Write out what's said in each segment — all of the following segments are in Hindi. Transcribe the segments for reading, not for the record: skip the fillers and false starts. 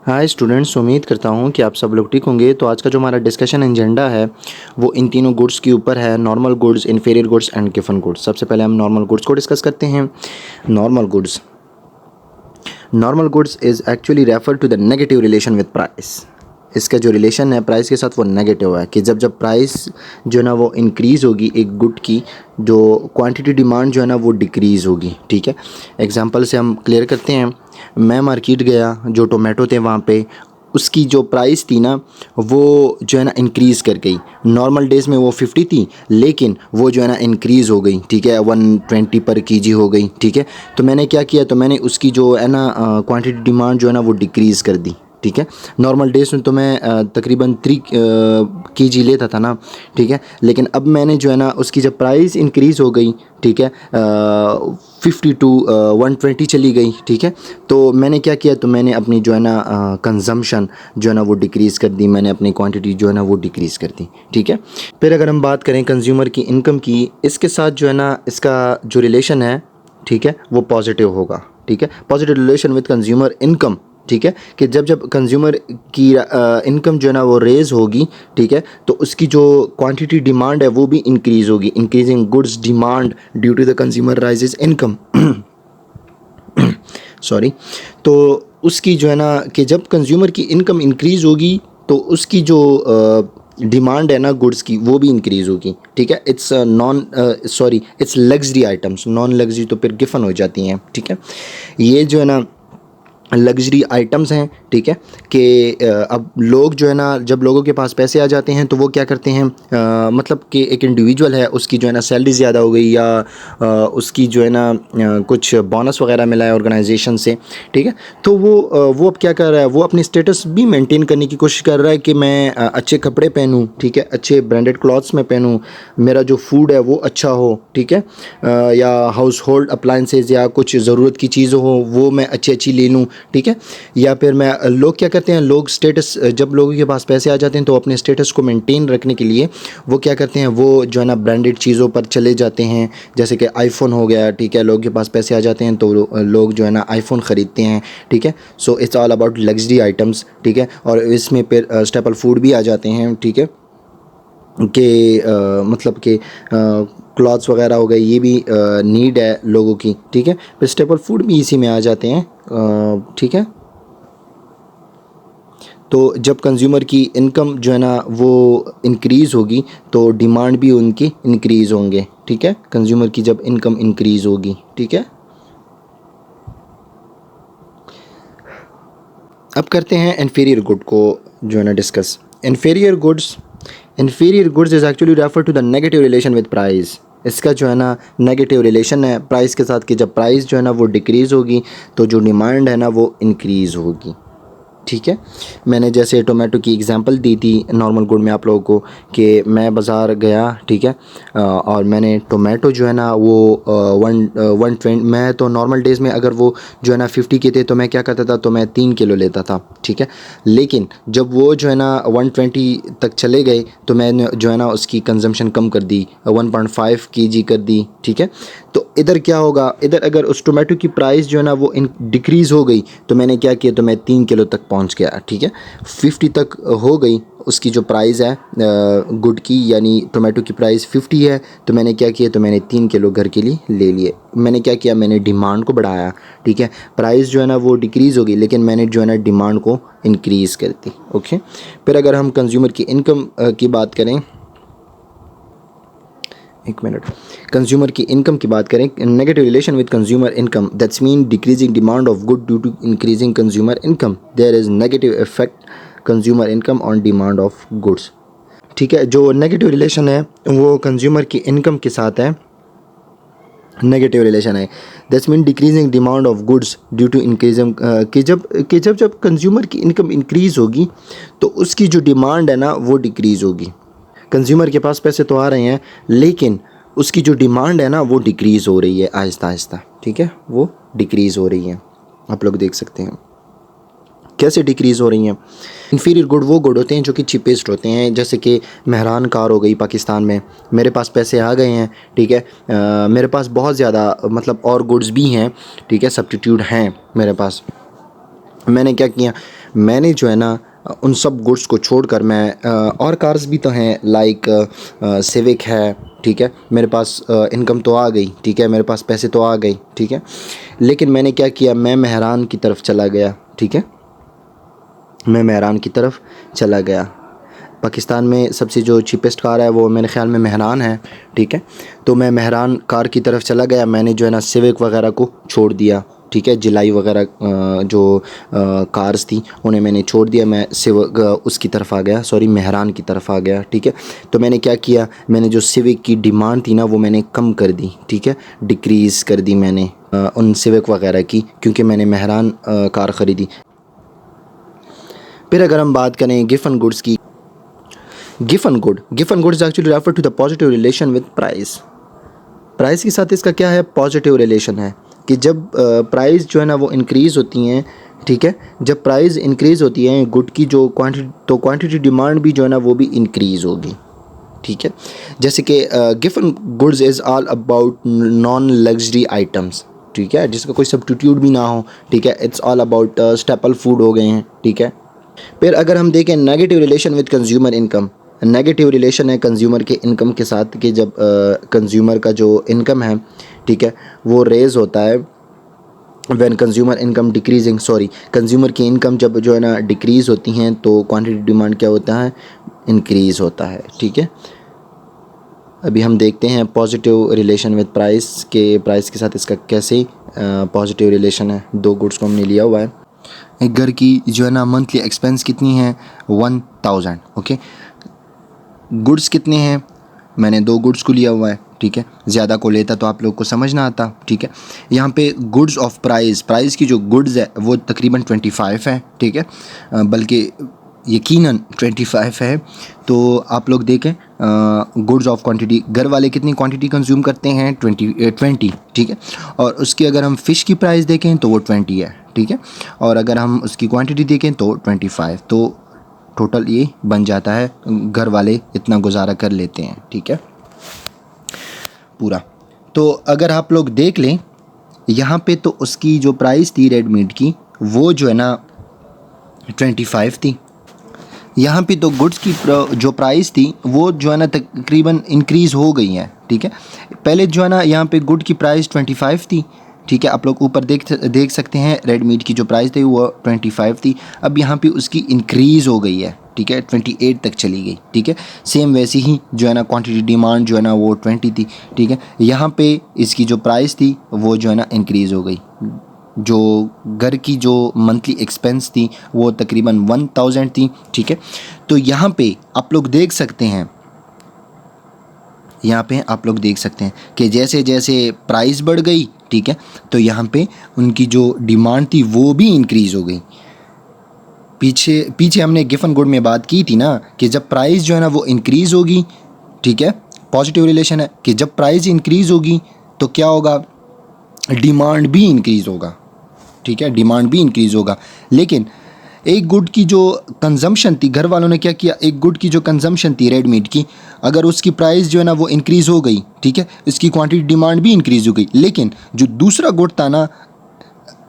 हाय स्टूडेंट्स, उम्मीद करता हूँ कि आप सब लोग ठीक होंगे। तो आज का जो हमारा डिस्कशन एजेंडा है वो इन तीनों गुड्स के ऊपर है, normal goods, inferior goods and गिवन गुड्स। सबसे पहले हम नॉर्मल गुड्स को डिस्कस करते हैं। Normal goods is actually refer to the negative relation with price. इसका जो रिलेशन है प्राइस के साथ वो नेगेटिव है कि जब प्राइस जो है ना वो इंक्रीज़ होगी एक गुड की, जो क्वांटिटी डिमांड जो है ना वो डिक्रीज़ होगी। ठीक है, एग्जांपल से हम क्लियर करते हैं। मैं मार्केट गया, जो टोमेटो थे वहाँ पे उसकी जो प्राइस थी ना वो जो है ना इंक्रीज़ कर गई। नॉर्मल डेज़ में वो 50 थी, लेकिन वो जो है ना इंक्रीज़ हो गई। ठीक है, 120 पर केजी हो गई। ठीक है, तो मैंने क्या किया, तो मैंने उसकी जो है ना क्वांटिटी डिमांड जो है ना वो डिक्रीज़ कर दी। ठीक है, नॉर्मल डेज में तो मैं तकरीबन 3 केजी लेता था ना। ठीक है, लेकिन अब मैंने जो है ना उसकी जब प्राइस इंक्रीज़ हो गई, ठीक है, 50 टू 120 चली गई। ठीक है, तो मैंने क्या किया, तो मैंने अपनी जो है ना कंजम्पशन जो है ना वो डिक्रीज़ कर दी, मैंने अपनी क्वांटिटी जो है ना वो डिक्रीज़ कर दी। ठीक है, फिर अगर हम बात करें कंज्यूमर की इनकम की, इसके साथ जो है ना इसका जो रिलेशन है, ठीक है, वो पॉजिटिव होगा। ठीक है, positive relation with consumer income. ठीक है, कि जब कंज्यूमर की इनकम जो है ना वो रेज़ होगी, ठीक है, तो उसकी जो क्वांटिटी डिमांड है वो भी इंक्रीज़ होगी। Increasing goods demand due to the consumer raises income sorry. तो उसकी जो है ना कि जब कंज्यूमर की इनकम इंक्रीज़ होगी तो उसकी जो डिमांड है ना गुड्स की वो भी इंक्रीज़ होगी। ठीक है, it's luxury items. Non luxury तो फिर गिफन हो जाती हैं। ठीक है, ये जो है ना लग्जरी आइटम्स हैं। ठीक है, कि अब लोग जो है ना जब लोगों के पास पैसे आ जाते हैं तो वो क्या करते हैं, मतलब कि एक इंडिविजुअल है उसकी जो है ना सैलरी ज़्यादा हो गई या उसकी जो है ना कुछ बोनस वगैरह मिला है ऑर्गेनाइजेशन से। ठीक है, तो वो अब क्या कर रहा है, वो अपनी स्टेटस भी मेंटेन करने की कोशिश कर रहा है कि मैं अच्छे कपड़े पहनूं। ठीक है, अच्छे ब्रांडेड क्लॉथ्स में पहनूं, मेरा जो फूड है वो अच्छा हो। ठीक है, या हाउस होल्ड अप्लाइंसेज या कुछ ज़रूरत की चीज़ हो वो मैं अच्छी अच्छी ले लूँ। ठीक है, या फिर मैं लोग क्या करते हैं, लोग स्टेटस, जब लोगों के पास पैसे आ जाते हैं तो अपने स्टेटस को मेंटेन रखने के लिए वो क्या करते हैं, वो जो है ना ब्रांडेड चीज़ों पर चले जाते हैं। जैसे कि आईफोन हो गया। ठीक है, लोगों के पास पैसे आ जाते हैं तो लोग जो है ना आईफोन ख़रीदते हैं। ठीक है, so it's all about luxury items. ठीक है, और इसमें फिर स्टेपल फूड भी आ जाते हैं। ठीक है, कि मतलब कि क्लॉथ्स वगैरह हो गए, ये भी नीड है लोगों की। ठीक है, फिर स्टेपल फूड भी इसी में आ जाते हैं। ठीक है, तो जब कंज्यूमर की इनकम जो है ना वो इंक्रीज़ होगी तो डिमांड भी उनकी इंक्रीज़ होंगे। ठीक है, कंज्यूमर की जब इनकम इंक्रीज़ होगी। ठीक है, अब करते हैं इन्फीरियर गुड को जो है ना discuss. Inferior goods is actually refer to the negative relation with price. इसका जो है ना नेगेटिव रिलेशन है प्राइस के साथ कि जब प्राइस जो है ना वो डिक्रीज़ होगी तो जो डिमांड है ना वो इंक्रीज़ होगी। ठीक है, मैंने जैसे टोमेटो की एग्जांपल दी थी नॉर्मल गुड में आप लोगों को कि मैं बाज़ार गया। ठीक है, और मैंने टोमेटो जो है ना वो 120, मैं तो नॉर्मल डेज़ में अगर वो जो है ना 50 के थे तो मैं क्या करता था, तो मैं 3 किलो लेता था। ठीक है, लेकिन जब वो जो है ना 120 तक चले गए तो मैंने जो है ना उसकी कंजम्पशन कम कर दी, 1.5 केजी कर दी। ठीक है, तो इधर क्या होगा, इधर अगर उस टोमेटो की प्राइस जो है ना वो डिक्रीज़ हो गई तो मैंने क्या किया, तो मैं 3 किलो तक पहुंच गया। ठीक है, 50 तक हो गई उसकी जो प्राइस है गुड की, यानी टोमेटो की प्राइस 50 है, तो मैंने क्या किया, तो मैंने 3 किलो घर के लिए ले लिए। मैंने क्या किया, मैंने डिमांड को बढ़ाया। ठीक है, प्राइस जो है ना वो डिक्रीज़ होगी लेकिन मैंने जो है ना डिमांड को इंक्रीज़ कर दी। ओके, फिर अगर हम कंज्यूमर की इनकम की बात करें, एक मिनट, कंज्यूमर की इनकम की बात करें, negative relation with consumer income, that's mean decreasing demand of good due to increasing consumer income, there is negative effect consumer income on demand of goods. ठीक है, जो नेगेटिव रिलेशन है वो कंज्यूमर की इनकम के साथ है, नेगेटिव रिलेशन है। That's mean decreasing demand of goods due to increasing, कि जब कंज्यूमर की इनकम इंक्रीज़ होगी तो उसकी जो डिमांड है ना वो डिक्रीज़ होगी। कंज्यूमर के पास पैसे तो आ रहे हैं लेकिन उसकी जो डिमांड है ना वो डिक्रीज़ हो रही है आहिस्ता आहिस्ता। ठीक है, वो डिक्रीज़ हो रही है, आप लोग देख सकते हैं कैसे डिक्रीज़ हो रही हैं। इन्फीरियर गुड वो गुड होते हैं जो कि चीपेस्ट होते हैं, जैसे कि मेहरान कार हो गई पाकिस्तान में, मेरे पास पैसे आ गए हैं। ठीक है, मेरे पास बहुत ज़्यादा मतलब और गुड्स भी हैं। ठीक है, सब्स्टिट्यूट हैं मेरे पास, मैंने क्या किया, मैंने जो है ना उन सब गुड्स को छोड़कर मैं और कार्स भी तो हैं लाइक सिविक है, ठीक है, मेरे पास इनकम तो आ गई, ठीक है, मेरे पास पैसे तो आ गए, ठीक है, लेकिन मैंने क्या किया, मैं मेहरान की तरफ चला गया, ठीक है, मैं मेहरान की तरफ चला गया। पाकिस्तान में सबसे जो चीपेस्ट कार है वो मेरे ख़्याल में मेहरान है, ठीक है, तो मैं मेहरान कार की तरफ चला गया। मैंने जो है ना सिविक वगैरह को छोड़ दिया, ठीक है, जिलाई वगैरह जो कार्स थी उन्हें मैंने छोड़ दिया, मैं सिविक उसकी तरफ आ गया, सॉरी मेहरान की तरफ आ गया, ठीक है। तो मैंने क्या किया, मैंने जो सिविक की डिमांड थी ना वो मैंने कम कर दी, ठीक है, डिक्रीज़ कर दी मैंने उन सिविक वगैरह की, क्योंकि मैंने मेहरान कार ख़रीदी। फिर अगर हम बात करें गिफ़न गुड्स की, Giffen goods actually refer to the positive relation with price. Price के साथ इसका क्या है, पॉजिटिव रिलेशन है कि जब प्राइस जो है ना वो इंक्रीज़ होती हैं, ठीक है, जब प्राइस इंक्रीज़ होती है गुड की जो क्वांटिटी, तो क्वांटिटी डिमांड भी जो है ना वो भी इंक्रीज़ होगी, ठीक है। जैसे कि Giffen goods is all about non luxury items, ठीक है, जिसका कोई सब्स्टिट्यूट भी ना हो, ठीक है, it's all about staple food हो गए हैं, ठीक है। फिर अगर हम देखें negative relation with consumer income, negative relation है कंज्यूमर के इनकम के साथ कि जब कंज्यूमर का जो इनकम है, ठीक है, वो रेज़ होता है when consumer income decreasing, sorry consumer की इनकम जब जो है ना डिक्रीज़ होती हैं तो क्वांटिटी डिमांड क्या होता है, इंक्रीज़ होता है, ठीक है। अभी हम देखते हैं पॉजिटिव रिलेशन विद प्राइस के साथ इसका कैसे पॉजिटिव रिलेशन है। दो गुड्स को हमने लिया हुआ है, एक घर की जो है ना मंथली एक्सपेंस कितनी है 1000, ओके, गुड्स कितने हैं, मैंने दो गुड्स को लिया हुआ है, ठीक है, ज़्यादा को लेता तो आप लोग को समझ ना आता, ठीक है। यहाँ पे गुड्स ऑफ प्राइस की जो गुड्स है वो तकरीबन 25 है, ठीक है, बल्कि यकीनन 25 है। तो आप लोग देखें गुड्स ऑफ क्वांटिटी, घर वाले कितनी क्वांटिटी कंज्यूम करते हैं 20, ठीक है, और उसकी अगर हम फ़िश की प्राइस देखें तो वो 20 है, ठीक है, और अगर हम उसकी क्वांटिटी देखें तो 25, तो टोटल ये बन जाता है, घर वाले इतना गुजारा कर लेते हैं, ठीक है, पूरा। तो अगर आप लोग देख लें यहाँ पे तो उसकी जो प्राइस थी रेड मीट की वो जो है ना 25 थी। यहाँ पे तो गुड्स की जो प्राइस थी वो जो है ना तकरीबन इंक्रीज़ हो गई है, ठीक है। पहले जो है ना यहाँ पे गुड की प्राइस 25 थी, ठीक है, आप लोग ऊपर देख सकते हैं रेड मीट की जो प्राइस थी वो 25 थी, अब यहाँ पे उसकी इंक्रीज़ हो गई है, ठीक है, 28 तक चली गई, ठीक है। सेम वैसे ही जो है ना क्वांटिटी डिमांड जो है ना वो 20 थी, ठीक है, यहाँ पे इसकी जो प्राइस थी वो जो है ना इंक्रीज़ हो गई। जो घर की जो मंथली एक्सपेंस थी वो तकरीबन 1000 थी, ठीक है। तो यहाँ पे आप लोग देख सकते हैं, यहाँ पे आप लोग देख सकते हैं कि जैसे जैसे प्राइस बढ़ गई, ठीक है, तो यहाँ पे उनकी जो डिमांड थी वो भी इंक्रीज़ हो गई। पीछे हमने गिफ़न गुड में बात की थी ना कि जब प्राइस जो है ना वो इंक्रीज़ होगी, ठीक है, पॉजिटिव रिलेशन है कि जब प्राइस इंक्रीज़ होगी तो क्या होगा, डिमांड भी इंक्रीज़ होगा, ठीक है, डिमांड भी इंक्रीज़ होगा। लेकिन एक गुड की जो कंजम्पशन थी, घर वालों ने क्या किया, एक गुड की जो कंजम्पशन थी रेड मीट की, अगर उसकी प्राइस जो है ना वो इंक्रीज़ हो गई, ठीक है, इसकी क्वांटिटी डिमांड भी इंक्रीज़ हो गई, लेकिन जो दूसरा गुड था ना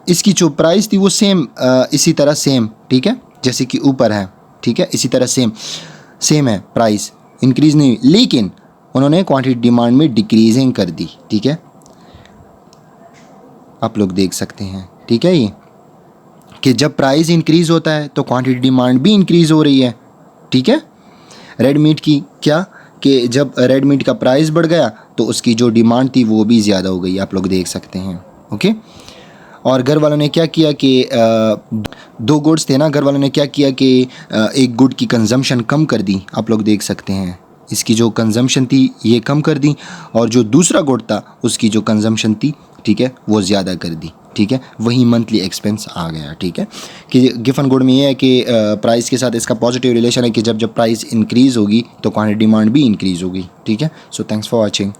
इसकी जो प्राइस थी वो सेम इसी तरह सेम, ठीक है, जैसे कि ऊपर है, ठीक है, इसी तरह सेम है, प्राइस इंक्रीज़ नहीं हुई, लेकिन उन्होंने क्वांटिटी डिमांड में डिक्रीजिंग कर दी, ठीक है, आप लोग देख सकते हैं, ठीक है, ये कि जब प्राइस इंक्रीज़ होता है तो क्वांटिटी डिमांड भी इंक्रीज़ हो रही है, ठीक है। रेड मीट की क्या कि जब रेड मीट का प्राइस बढ़ गया तो उसकी जो डिमांड थी वो भी ज़्यादा हो गई, आप लोग देख सकते हैं, ओके। और घर वालों ने क्या किया कि दो गुड्स थे ना, घर वालों ने क्या किया कि एक गुड की कंजम्पशन कम कर दी, आप लोग देख सकते हैं, इसकी जो कंजम्पशन थी ये कम कर दी, और जो दूसरा गुड था उसकी जो कंजम्पशन थी, ठीक है, वो ज़्यादा कर दी, ठीक है, वही मंथली एक्सपेंस आ गया, ठीक है। कि गिफ़न गुड में ये है कि प्राइस के साथ इसका पॉजिटिव रिलेशन है कि जब प्राइस इंक्रीज़ होगी तो क्वांटिटी डिमांड भी इंक्रीज़ होगी, ठीक है। So thanks for watching.